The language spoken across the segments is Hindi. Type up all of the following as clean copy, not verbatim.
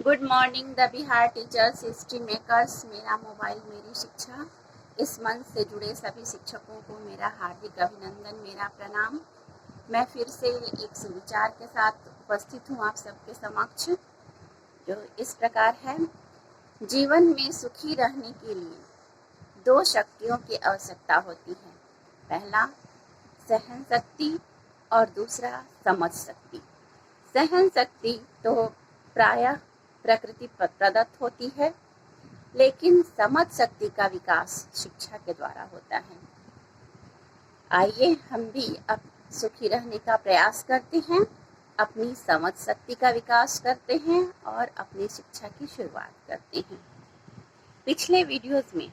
Good morning the Bihar teachers history makers. मेरा मोबाइल मेरी शिक्षा। इस मंच से जुड़े सभी शिक्षकों को मेरा हार्दिक अभिनंदन, मेरा प्रणाम। मैं फिर से एक सुविचार के साथ उपस्थित हूँ आप सबके समक्ष, जो इस प्रकार है। जीवन में सुखी रहने के लिए दो शक्तियों की आवश्यकता होती है। पहला सहन शक्ति और दूसरा समझ शक्ति। सहन शक्ति तो प्रायः प्रकृति प्रदत्त होती है, लेकिन समझ शक्ति का विकास शिक्षा के द्वारा होता है। आइए हम भी अब सुखी रहने का प्रयास करते हैं, अपनी समझ शक्ति का विकास करते हैं और अपनी शिक्षा की शुरुआत करते हैं। पिछले वीडियोस में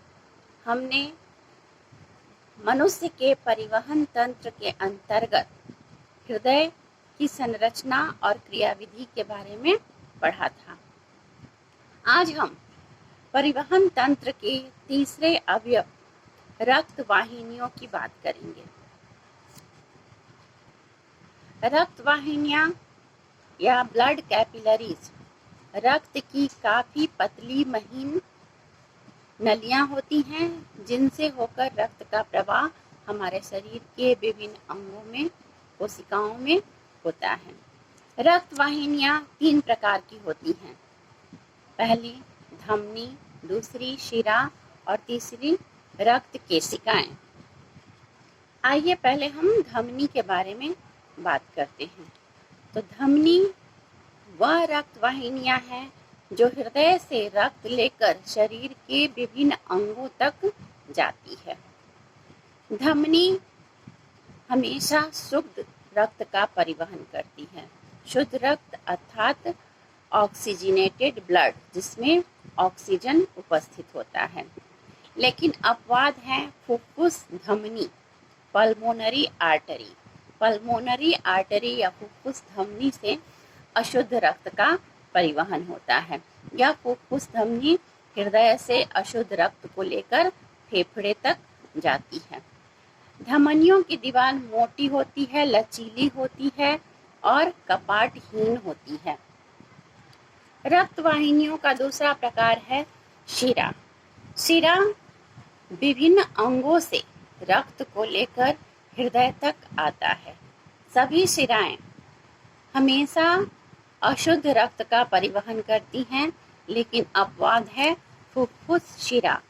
हमने मनुष्य के परिवहन तंत्र के अंतर्गत हृदय की संरचना और क्रियाविधि के बारे में पढ़ा था। आज हम परिवहन तंत्र के तीसरे अवयव रक्त वाहिनियों की बात करेंगे। रक्त वाहिनियां या ब्लड कैपिलरीज रक्त की काफी पतली महीन नलियां होती हैं, जिनसे होकर रक्त का प्रवाह हमारे शरीर के विभिन्न अंगों में, कोशिकाओं में होता है। रक्त वाहिनियां तीन प्रकार की होती हैं। पहली धमनी, दूसरी शिरा और तीसरी रक्त केशिकाएं। आइए पहले हम धमनी के बारे में बात करते हैं। तो धमनी वह रक्त वाहिनियां हैं जो हृदय से रक्त लेकर शरीर के विभिन्न अंगों तक जाती है। धमनी हमेशा शुद्ध रक्त का परिवहन करती है। शुद्ध रक्त अर्थात ऑक्सीजनेटेड ब्लड, जिसमें ऑक्सीजन उपस्थित होता है। लेकिन अपवाद है फुफ्फुस धमनी, पल्मोनरी आर्टरी। पल्मोनरी आर्टरी या फुफ्फुस धमनी से अशुद्ध रक्त का परिवहन होता है। यह फुफ्फुस धमनी हृदय से अशुद्ध रक्त को लेकर फेफड़े तक जाती है। धमनियों की दीवार मोटी होती है, लचीली होती है और कपाटहीन होती है। रक्त वाहिनियों का दूसरा प्रकार है शिरा। शिरा विभिन्न अंगों से रक्त को लेकर हृदय तक आता है। सभी शिराएं हमेशा अशुद्ध रक्त का परिवहन करती हैं, लेकिन अपवाद है फुफ्फुस शिरा।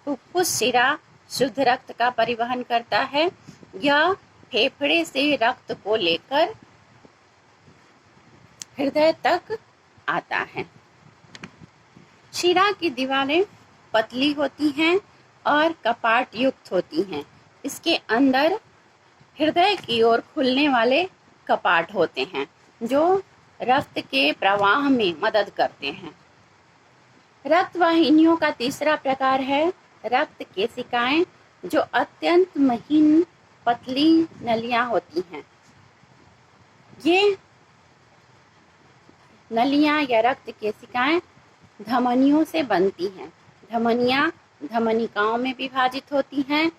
फुफ्फुस शिरा शुद्ध रक्त का परिवहन करता है। यह फेफड़े से रक्त को लेकर हृदय तक आता है। शिरा की दीवारें पतली होती हैं और कपाट युक्त होती हैं। इसके अंदर हृदय की ओर खुलने वाले कपाट होते हैं, जो रक्त के प्रवाह में मदद करते हैं। रक्त वाहिनियों का तीसरा प्रकार है रक्त केशिकाएं, जो अत्यंत महीन पतली नलियां होती हैं। ये नलियां या रक्त केशिकाएं धमनियों से बनती हैं। धमनियां धमनिकाओं में विभाजित होती हैं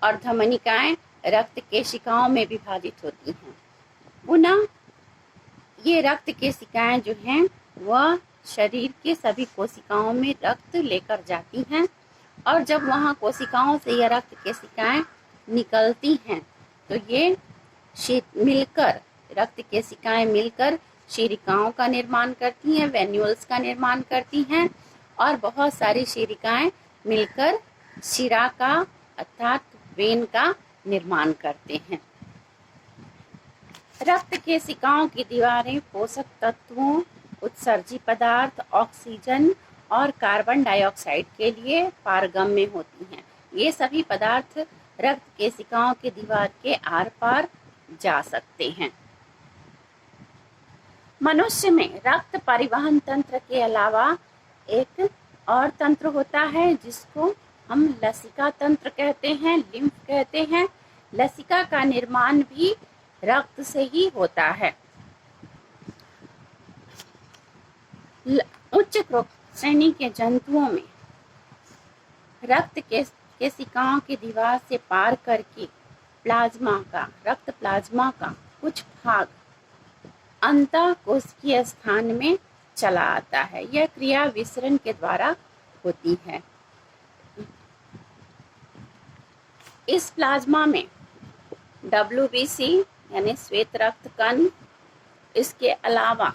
और धमनिकाएं रक्त केशिकाओं में विभाजित होती हैं। पुनः ये रक्त केशिकाएं जो हैं वह शरीर के सभी कोशिकाओं में रक्त लेकर जाती हैं, और जब वहाँ कोशिकाओं से यह रक्त केशिकाएं निकलती हैं तो ये मिलकर रक्त केशिकाएं मिलकर शिरिकाओं का निर्माण करती हैं, वेन्यूल्स का निर्माण करती हैं, और बहुत सारी शिरिकाएं मिलकर शिरा का अर्थात वेन का निर्माण करते हैं। रक्त केशिकाओं की दीवारें पोषक तत्वों, उत्सर्जी पदार्थ, ऑक्सीजन और कार्बन डाइऑक्साइड के लिए पारगम्य होती हैं। ये सभी पदार्थ रक्त केशिकाओं की दीवार के आर पार जा सकते हैं। मनुष्य में रक्त परिवहन तंत्र के अलावा एक और तंत्र होता है, जिसको हम लसिका तंत्र कहते हैं, लिम्फ कहते हैं। लसिका का निर्माण भी रक्त से ही होता है। उच्च श्रेणी के जंतुओं में रक्त केशिकाओं की दीवार से पार करके रक्त प्लाज्मा का कुछ भाग अंतःकोशिकीय स्थान में चला आता है। यह क्रिया विसरण के द्वारा होती है। इस प्लाज्मा में WBC यानी श्वेत रक्त कण, इसके अलावा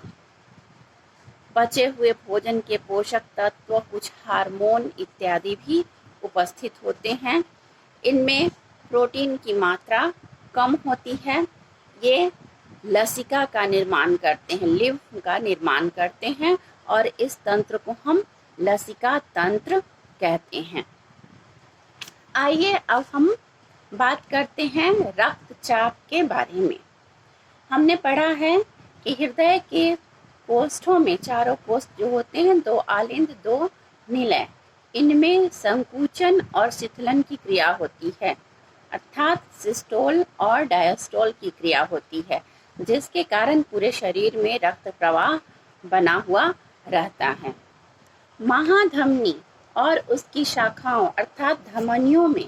बचे हुए भोजन के पोषक तत्व, कुछ हार्मोन इत्यादि भी उपस्थित होते हैं। इनमें प्रोटीन की मात्रा कम होती है। ये लसिका का निर्माण करते हैं, लिम्फ का निर्माण करते हैं और इस तंत्र को हम लसिका तंत्र कहते हैं। आइए अब हम बात करते हैं रक्तचाप के बारे में। हमने पढ़ा है कि हृदय के कोष्ठों में, चारों कोष्ठ जो होते हैं, 2 आलिंद 2 निलय, इनमें संकुचन और शिथिलन की क्रिया होती है, अर्थात सिस्टोल और डायस्टोल की क्रिया होती है, जिसके कारण पूरे शरीर में रक्त प्रवाह बना हुआ रहता है। महाधमनी और उसकी शाखाओं अर्थात धमनियों में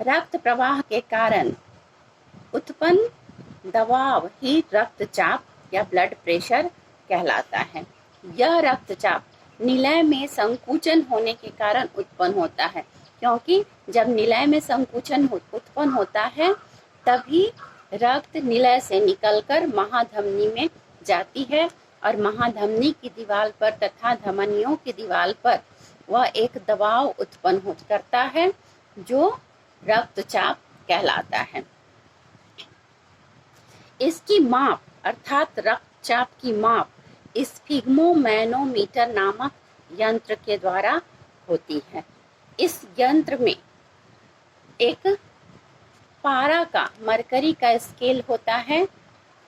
रक्त प्रवाह के कारण उत्पन्न दबाव ही रक्तचाप या ब्लड प्रेशर कहलाता है। यह रक्तचाप निलय में संकुचन होने के कारण उत्पन्न होता है, क्योंकि जब निलय में संकुचन उत्पन्न होता है तभी रक्त निलय से निकलकर महाधमनी में जाती है और महाधमनी की दीवार पर तथा धमनियों की दीवार पर वह एक दबाव उत्पन्न करता है जो रक्तचाप कहलाता है। इसकी माप अर्थात रक्तचाप की माप स्फिग्मोमैनोमीटर नामक यंत्र के द्वारा होती है। इस यंत्र में एक पारा का, मरकरी का स्केल होता है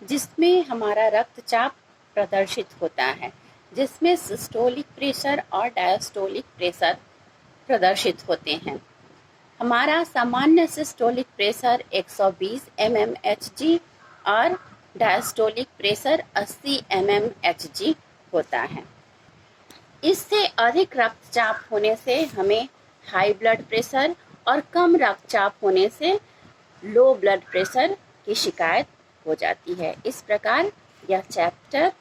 जिसमें हमारा रक्तचाप प्रदर्शित होता है, जिसमें सिस्टोलिक प्रेशर और डायस्टोलिक प्रेशर प्रदर्शित होते हैं। हमारा सामान्य सिस्टोलिक प्रेशर 120 mmHg और डायस्टोलिक प्रेशर 80 mmHg होता है। इससे अधिक रक्तचाप होने से हमें हाई ब्लड प्रेशर और कम रक्तचाप होने से लो ब्लड प्रेशर की शिकायत हो जाती है। इस प्रकार यह चैप्टर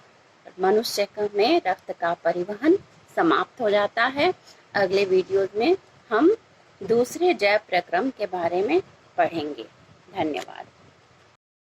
मनुष्य में रक्त का परिवहन समाप्त हो जाता है। अगले वीडियो में हम दूसरे जैव प्रक्रम के बारे में पढ़ेंगे। धन्यवाद।